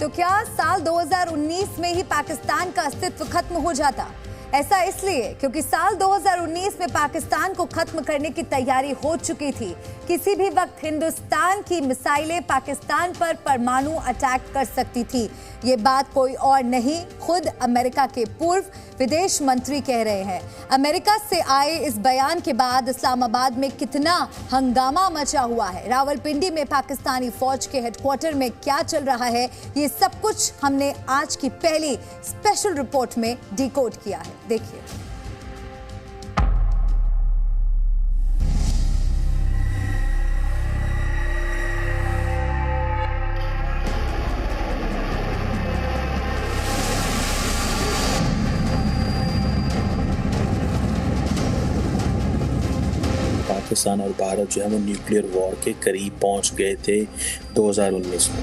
तो क्या साल 2019 में ही पाकिस्तान का अस्तित्व खत्म हो जाता? ऐसा इसलिए क्योंकि साल 2019 में पाकिस्तान को खत्म करने की तैयारी हो चुकी थी। किसी भी वक्त हिंदुस्तान की मिसाइलें पाकिस्तान पर परमाणु अटैक कर सकती थी। ये बात कोई और नहीं, खुद अमेरिका के पूर्व विदेश मंत्री कह रहे हैं। अमेरिका से आए इस बयान के बाद इस्लामाबाद में कितना हंगामा मचा हुआ है, रावलपिंडी में पाकिस्तानी फौज के हेडक्वार्टर में क्या चल रहा है, ये सब कुछ हमने आज की पहली स्पेशल रिपोर्ट में डिकोड किया है। देखिए। पाकिस्तान और भारत जो है वो न्यूक्लियर वॉर के करीब पहुंच गए थे 2019 में।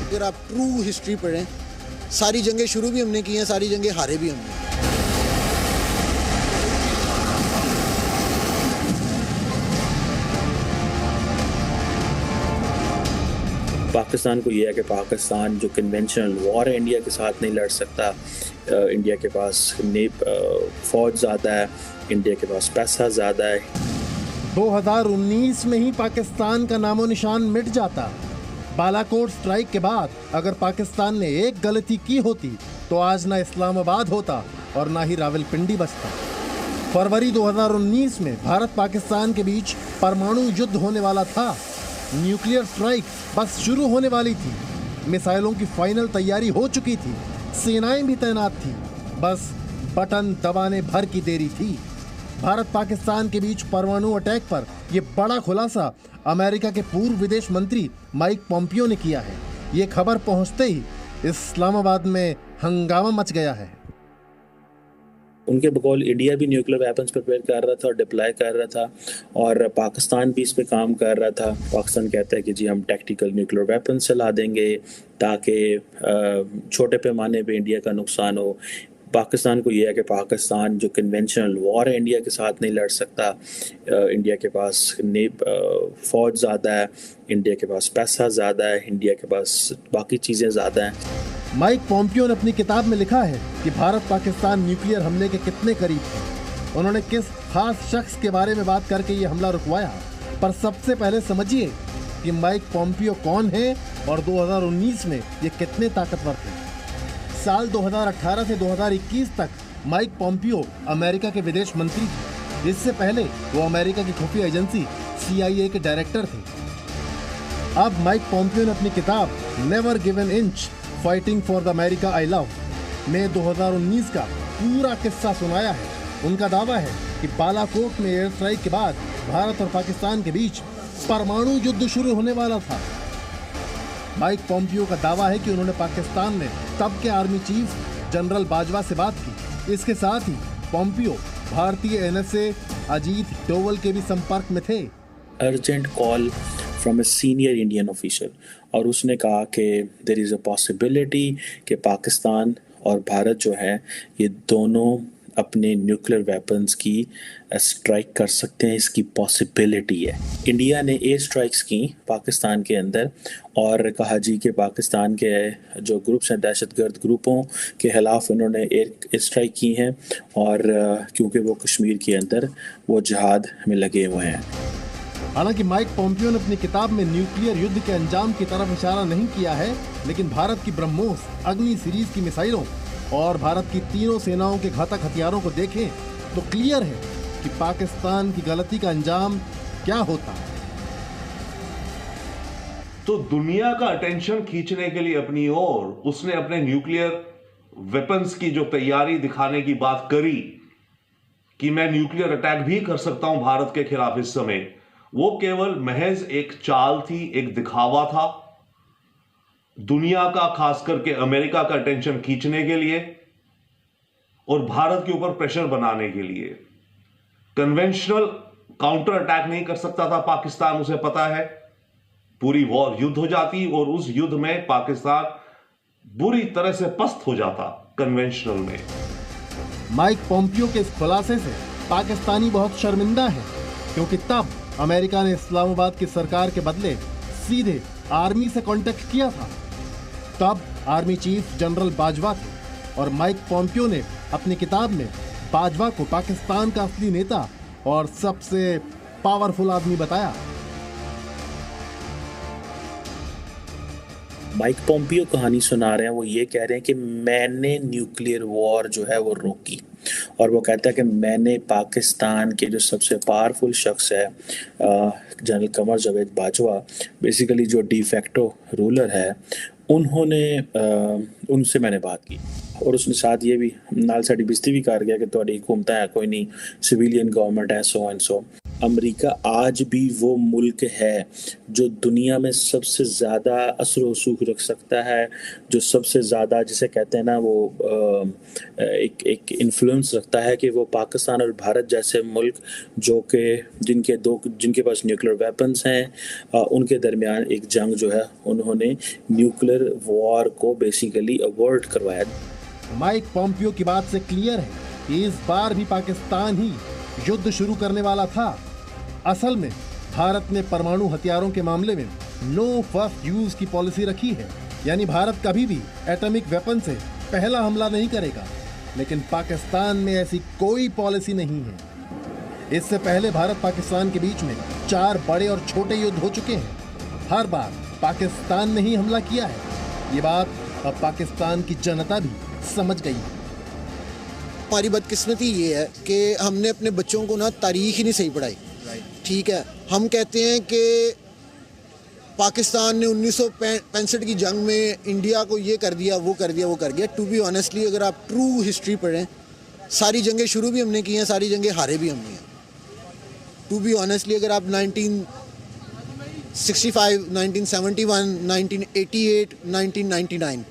अगर आप ट्रू हिस्ट्री पढ़ें, सारी जंगें शुरू भी हमने की हैं, सारी जंगें हारे भी हमने। पाकिस्तान को यह है कि पाकिस्तान जो कन्वेंशनल वॉर है इंडिया के साथ नहीं लड़ सकता। इंडिया के पास फौज ज़्यादा है, इंडिया के पास पैसा ज़्यादा है। 2019 में ही पाकिस्तान का नामो निशान मिट जाता। बालाकोट स्ट्राइक के बाद अगर पाकिस्तान ने एक गलती की होती तो आज ना इस्लामाबाद होता और ना ही रावलपिंडी बचता। फरवरी 2019 में भारत पाकिस्तान के बीच परमाणु युद्ध होने वाला था। न्यूक्लियर स्ट्राइक बस शुरू होने वाली थी। मिसाइलों की फाइनल तैयारी हो चुकी थी, सेनाएं भी तैनात थी, बस बटन दबाने भर की देरी थी। भारत पाकिस्तान के बीच परमाणु अटैक पर यह बड़ा खुलासा अमेरिका के पूर्व विदेश मंत्री माइक पॉम्पियो ने किया है। ये खबर पहुंचते ही इस्लामाबाद में हंगामा मच गया है। उनके बकौल इंडिया भी न्यूक्लियर वेपन्स प्रिपेयर कर रहा था और डिप्लॉय कर रहा था, और पाकिस्तान भी इस पे काम कर रहा था। पाकिस्तान कहता है कि जी हम टैक्टिकल न्यूक्लियर वेपन्स चला देंगे ताकि छोटे पैमाने पे इंडिया का नुकसान हो। पाकिस्तान को यह है कि पाकिस्तान जो कन्वेंशनल वॉर है इंडिया के साथ नहीं लड़ सकता। इंडिया के पास फौज ज़्यादा है, इंडिया के पास पैसा ज़्यादा है, इंडिया के पास बाकी चीज़ें ज़्यादा हैं। माइक पॉम्पियो ने अपनी किताब में लिखा है कि भारत पाकिस्तान न्यूक्लियर हमले के कितने करीब थे। उन्होंने किस खास शख्स के बारे में बात करके ये हमला रुकवाया, पर सबसे पहले समझिए कि माइक पॉम्पियो कौन है और 2019 में ये कितने ताकतवर थे। साल 2018 से 2021 तक माइक पॉम्पियो अमेरिका के विदेश मंत्री थे। इससे पहले वो अमेरिका की खुफिया एजेंसी CIA के डायरेक्टर थे। अब माइक पॉम्पियो ने अपनी किताब never give an inch fighting for the America I love में 2019 का पूरा किस्सा सुनाया है। उनका दावा है कि बालाकोट में एयर स्ट्राइक के बाद भारत और पाकिस्तान के बीच परमाणु युद्ध शुरू होने वाला था। माइक पॉम्पियो का दावा है कि उन्होंने पाकिस्तान में तब के आर्मी चीफ जनरल बाजवा से बात की। इसके साथ ही पॉम्पियो भारतीय NSA अजीत डोवल के भी संपर्क में थे। Urgent call from a senior Indian official, और उसने कहा कि देयर इज़ अ पॉसिबिलिटी कि पाकिस्तान और भारत जो है ये दोनों अपने न्यूक्लियर वेपन्स की स्ट्राइक कर सकते हैं, इसकी पॉसिबिलिटी है। इंडिया ने एयर स्ट्राइक्स की पाकिस्तान के अंदर और कहा जी कि पाकिस्तान के जो ग्रुप्स हैं, दहशतगर्द ग्रुपों के ख़िलाफ़ उन्होंने एयर स्ट्राइक की हैं, और क्योंकि वो कश्मीर के अंदर वो जिहाद में लगे हुए हैं। हालांकि माइक पॉम्पियो ने अपनी किताब में न्यूक्लियर युद्ध के अंजाम की तरफ इशारा नहीं किया है, लेकिन भारत की ब्रह्मोस अग्नि सीरीज की मिसाइलों और भारत की तीनों सेनाओं के घातक हथियारों को देखें तो क्लियर है कि पाकिस्तान की गलती का अंजाम क्या होता है। तो दुनिया का अटेंशन खींचने के लिए अपनी ओर उसने अपने न्यूक्लियर वेपन्स की जो तैयारी दिखाने की बात करी कि मैं न्यूक्लियर अटैक भी कर सकता हूं भारत के खिलाफ इस समय, वो केवल महज एक चाल थी, एक दिखावा था दुनिया का, खास करके अमेरिका का अटेंशन खींचने के लिए और भारत के ऊपर प्रेशर बनाने के लिए। कन्वेंशनल काउंटर अटैक नहीं कर सकता था पाकिस्तान, उसे पता है। पूरी वॉर युद्ध हो जाती और उस युद्ध में पाकिस्तान बुरी तरह से पस्त हो जाता कन्वेंशनल में। माइक पोम्पियो के इस खुलासे से पाकिस्तानी बहुत शर्मिंदा है, क्योंकि तब अमेरिका ने इस्लामाबाद की सरकार के बदले सीधे आर्मी से कांटेक्ट किया था। तब आर्मी चीफ जनरल बाजवा थे और माइक पोम्पियो ने अपनी किताब में बाजवा को पाकिस्तान का असली नेता और सबसे पावरफुल आदमी बताया। माइक पोम्पियो कहानी सुना रहे हैं, वो ये कह रहे हैं कि मैंने न्यूक्लियर वॉर जो है वो रोकी, और वो कहता है कि मैंने पाकिस्तान के जो सबसे पावरफुल शख्स है जनरल कमर जावेद बाजवा, बेसिकली जो डिफेक्टो रूलर है, उनसे मैंने बात की। और उसने साथ ये भी नाल साड़ी बिस्ती भी कर गया कि थोड़ी हुकूमत है कोई नहीं, सिविलियन गवर्नमेंट है, सो एंड सो। अमेरिका आज भी वो मुल्क है जो दुनिया में सबसे ज़्यादा असर व रसूख रख सकता है, जो सबसे ज़्यादा जिसे कहते हैं ना वो एक इन्फ्लुएंस रखता है, कि वो पाकिस्तान और भारत जैसे मुल्क जो कि जिनके पास न्यूक्लियर वेपन्स हैं, उनके दरमियान एक जंग जो है उन्होंने न्यूक्लियर वॉर को बेसिकली अवॉइड करवाया। माइक पोम्पियो की बात से क्लियर है कि इस बार भी पाकिस्तान ही युद्ध शुरू करने वाला था। असल में भारत ने परमाणु हथियारों के मामले में नो फर्स्ट यूज की पॉलिसी रखी है, यानी भारत कभी भी एटॉमिक वेपन से पहला हमला नहीं करेगा। लेकिन पाकिस्तान में ऐसी कोई पॉलिसी नहीं है। इससे पहले भारत पाकिस्तान के बीच में 4 बड़े और छोटे युद्ध हो चुके हैं। हर बार पाकिस्तान ने ही हमला किया है। ये बात अब पाकिस्तान की जनता भी समझ गई है। हमारी बदकिस्मती ये है कि हमने अपने बच्चों को ना तारीख ही नहीं सही पढ़ाई। ठीक है, हम कहते हैं कि पाकिस्तान ने 1965 की जंग में इंडिया को ये कर दिया, वो कर दिया, वो कर दिया। टू बी ऑनेस्टली अगर आप ट्रू हिस्ट्री पढ़ें, सारी जंगें शुरू भी हमने की हैं, सारी जंगें हारे भी हमने हैं। टू बी ऑनेस्टली अगर आप 1965, 1971, 1988, 1999,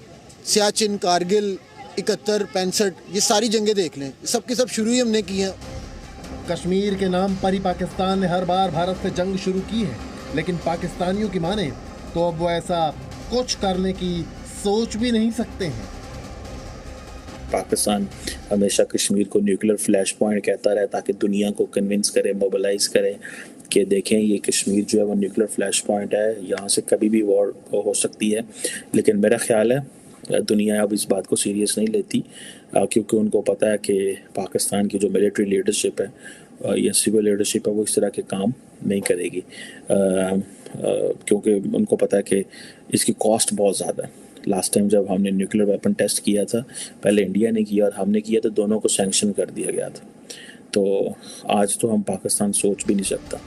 सियाचिन, कारगिल, 71, 65, ये सारी जंगें देख लें, सबके सब शुरू ही हमने की हैं। कश्मीर के नाम पर ही पाकिस्तान ने हर बार भारत से जंग शुरू की है, लेकिन पाकिस्तानियों की माने तो अब वो ऐसा कुछ करने की सोच भी नहीं सकते हैं। पाकिस्तान हमेशा कश्मीर को न्यूक्लियर फ्लैश पॉइंट कहता रहा, ताकि दुनिया को कन्विंस करे, मोबिलाइज करे कि देखें ये कश्मीर जो है वो न्यूक्लियर फ्लैश पॉइंट है, यहाँ से कभी भी वॉर हो सकती है। लेकिन मेरा ख्याल है दुनिया अब इस बात को सीरियस नहीं लेती, क्योंकि उनको पता है कि पाकिस्तान की जो मिलिट्री लीडरशिप है या सिविल लीडरशिप है वो इस तरह के काम नहीं करेगी, क्योंकि उनको पता है कि इसकी कॉस्ट बहुत ज़्यादा है। लास्ट टाइम जब हमने न्यूक्लियर वेपन टेस्ट किया था, पहले इंडिया ने किया और हमने किया, तो दोनों को सैंक्शन कर दिया गया था। तो आज तो हम पाकिस्तान सोच भी नहीं सकता।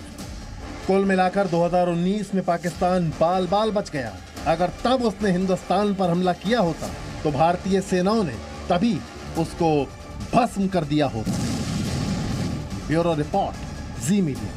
कुल मिलाकर 2019 में पाकिस्तान बाल बाल बच गया। अगर तब उसने हिंदुस्तान पर हमला किया होता तो भारतीय सेनाओं ने तभी उसको भस्म कर दिया होता। ब्यूरो रिपोर्ट, जी मीडिया।